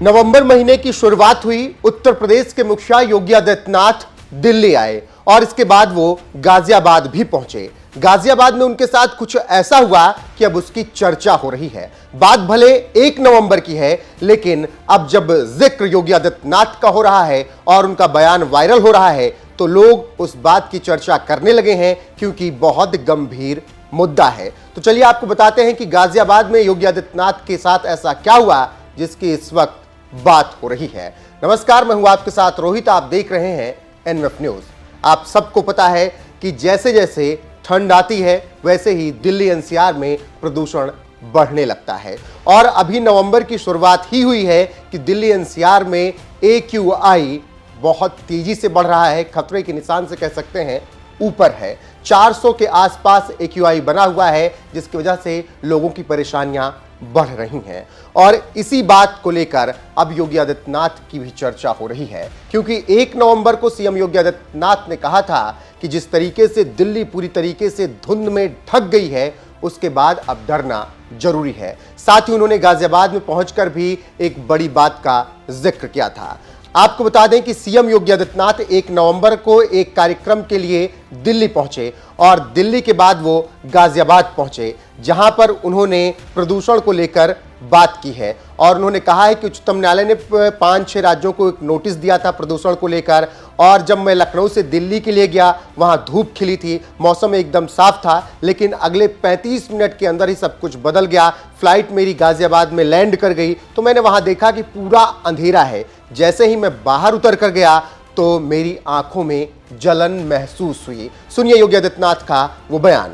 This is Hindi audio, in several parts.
नवंबर महीने की शुरुआत हुई। उत्तर प्रदेश के मुखिया योगी आदित्यनाथ दिल्ली आए और इसके बाद वो गाजियाबाद भी पहुंचे। गाजियाबाद में उनके साथ कुछ ऐसा हुआ कि अब उसकी चर्चा हो रही है। बात भले 1 नवंबर की है, लेकिन अब जब जिक्र योगी आदित्यनाथ का हो रहा है और उनका बयान वायरल हो रहा है तो लोग उस बात की चर्चा करने लगे हैं, क्योंकि बहुत गंभीर मुद्दा है। तो चलिए आपको बताते हैं कि गाजियाबाद में योगी आदित्यनाथ के साथ ऐसा क्या हुआ जिसकी इस वक्त बात हो रही है। नमस्कार, मैं हूं आपके साथ रोहित, आप देख रहे हैं एनएफ न्यूज। आप सबको पता है कि जैसे जैसे ठंड आती है वैसे ही दिल्ली एनसीआर में प्रदूषण बढ़ने लगता है और अभी नवंबर की शुरुआत ही हुई है कि दिल्ली एनसीआर में AQI बहुत तेजी से बढ़ रहा है, खतरे के निशान से कह सकते हैं ऊपर है। 400 के आसपास AQI बना हुआ है, जिसकी वजह से लोगों की परेशानियां बढ़ रही हैं और इसी बात को लेकर अब योगी आदित्यनाथ की भी चर्चा हो रही है, क्योंकि 1 नवंबर को सीएम योगी आदित्यनाथ ने कहा था कि जिस तरीके से दिल्ली पूरी तरीके से धुंध में ढक गई है, उसके बाद अब डरना जरूरी है। साथ ही उन्होंने गाजियाबाद में पहुंचकर भी एक बड़ी बात का जिक्र किया था। आपको बता दें कि सीएम योगी आदित्यनाथ 1 नवंबर को एक कार्यक्रम के लिए दिल्ली पहुंचे और दिल्ली के बाद वो गाजियाबाद पहुंचे, जहां पर उन्होंने प्रदूषण को लेकर बात की है और उन्होंने कहा है कि उच्चतम न्यायालय ने 5-6 राज्यों को एक नोटिस दिया था प्रदूषण को लेकर। और जब मैं लखनऊ से दिल्ली के लिए गया, वहां धूप खिली थी, मौसम एकदम साफ था, लेकिन अगले 35 मिनट के अंदर ही सब कुछ बदल गया। फ्लाइट मेरी गाजियाबाद में लैंड कर गई तो मैंने वहां देखा कि पूरा अंधेरा है। जैसे ही मैं बाहर उतर कर गया तो मेरी आंखों में जलन महसूस हुई। सुनिए योगी आदित्यनाथ का वो बयान।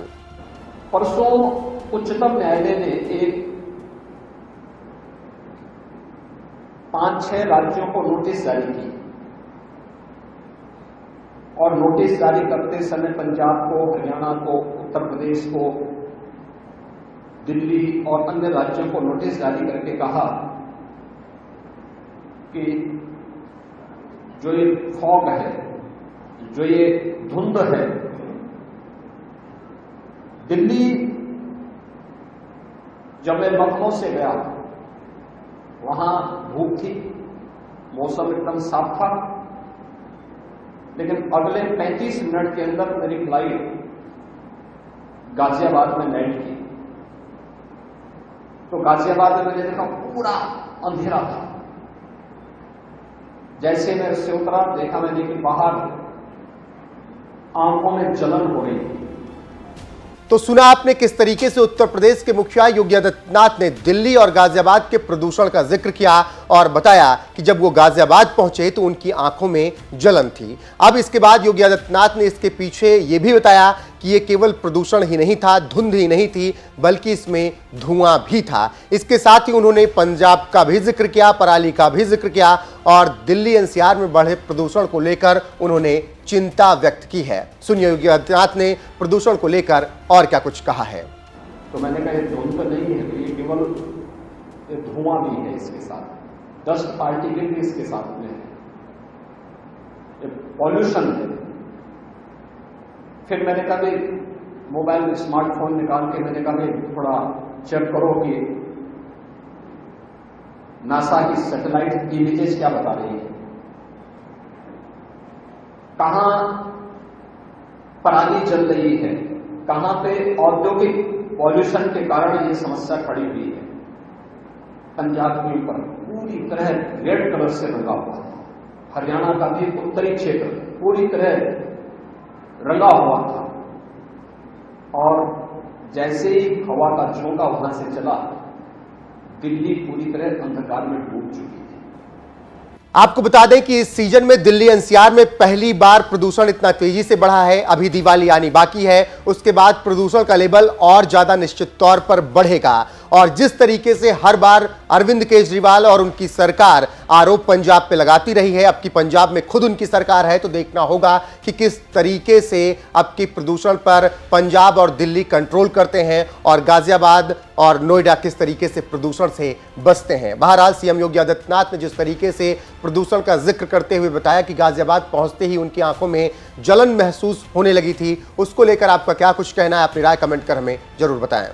परसों उच्चतम न्यायालय ने एक 5-6 राज्यों को नोटिस जारी की और नोटिस जारी करते समय पंजाब को, हरियाणा को, उत्तर प्रदेश को, दिल्ली और अन्य राज्यों को नोटिस जारी करके कहा कि जो ये फॉग है, जो ये धुंध है, दिल्ली जब मैं लखनऊ से गया वहां धूप थी, मौसम एकदम साफ था, लेकिन अगले 35 मिनट के अंदर मेरी फ्लाइट गाजियाबाद में लैंड की तो गाजियाबाद में मैंने देखा पूरा अंधेरा था। जैसे मैं उससे उतरा, देखा मैंने कि बाहर आंखों में जलन हो रही थी। तो सुना आपने किस तरीके से उत्तर प्रदेश के मुखिया योगी आदित्यनाथ ने दिल्ली और गाजियाबाद के प्रदूषण का जिक्र किया और बताया कि जब वो गाजियाबाद पहुंचे तो उनकी आंखों में जलन थी। अब इसके बाद योगी आदित्यनाथ ने इसके पीछे ये भी बताया कि ये केवल प्रदूषण ही नहीं था, धुंध ही नहीं थी, बल्कि इसमें धुआं भी था। इसके साथ ही उन्होंने पंजाब का भी जिक्र किया, पराली का भी जिक्र किया और दिल्ली एनसीआर में बढ़े प्रदूषण को लेकर उन्होंने चिंता व्यक्त की है। सुनिए योगी आदित्यनाथ ने प्रदूषण को लेकर और क्या कुछ कहा है। तो मैंने कहा धुंध तो नहीं है, ये केवल धुआं भी है, इसके साथ डस्ट पार्टिकल भी इसके साथ में है, ये पॉल्यूशन है। फिर मैंने कहा भाई मोबाइल स्मार्टफोन निकाल के मैंने कहा भाई थोड़ा चेक करो कि नासा की सैटेलाइट इमेजेस क्या बता रही है, कहां पराली जल रही है, कहां पे औद्योगिक पॉल्यूशन के कारण ये समस्या खड़ी हुई है। पंजाब के ऊपर पूरी तरह रेड कलर से रंगा हुआ था, हरियाणा का भी उत्तरी क्षेत्र पूरी तरह रंगा हुआ था और जैसे ही हवा का झोंका वहां से चला, दिल्ली पूरी तरह अंधकार में डूब चुकी थी। आपको बता दें कि इस सीजन में दिल्ली एनसीआर में पहली बार प्रदूषण इतना तेजी से बढ़ा है। अभी दिवाली आनी बाकी है, उसके बाद प्रदूषण का लेवल और ज्यादा निश्चित तौर पर बढ़ेगा और जिस तरीके से हर बार अरविंद केजरीवाल और उनकी सरकार आरोप पंजाब पे लगाती रही है, अब की पंजाब में खुद उनकी सरकार है, तो देखना होगा कि किस तरीके से अब की प्रदूषण पर पंजाब और दिल्ली कंट्रोल करते हैं और गाजियाबाद और नोएडा किस तरीके से प्रदूषण से बचते हैं। बहरहाल सीएम योगी आदित्यनाथ ने जिस तरीके से प्रदूषण का जिक्र करते हुए बताया कि गाजियाबाद पहुंचते ही उनकी आंखों में जलन महसूस होने लगी थी, उसको लेकर आपका क्या कुछ कहना है, अपनी राय कमेंट कर हमें जरूर बताएं।